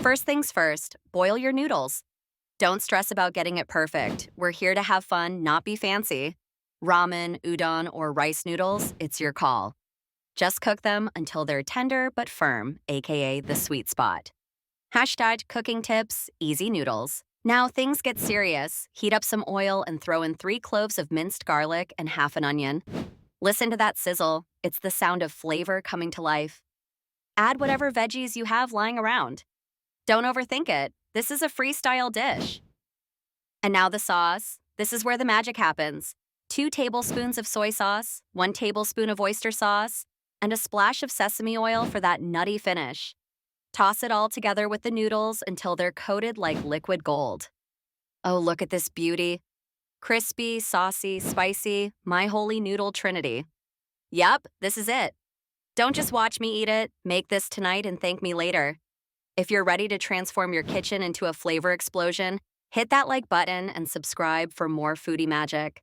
First things first, boil your noodles. Don't stress about getting it perfect. We're here to have fun, not be fancy. Ramen, udon, or rice noodles, it's your call. Just cook them until they're tender but firm, aka the sweet spot. Hashtag cooking tips, easy noodles. Now things get serious. Heat up some oil and throw in 3 cloves of minced garlic and half an onion. Listen to that sizzle. It's the sound of flavor coming to life. Add whatever veggies you have lying around. Don't overthink it. This is a freestyle dish. And now the sauce. This is where the magic happens. 2 tablespoons of soy sauce, 1 tablespoon of oyster sauce, and a splash of sesame oil for that nutty finish. Toss it all together with the noodles until they're coated like liquid gold. Oh, look at this beauty. Crispy, saucy, spicy, my holy noodle trinity. Yep, this is it. Don't just watch me eat it, make this tonight and thank me later. If you're ready to transform your kitchen into a flavor explosion, hit that like button and subscribe for more foodie magic.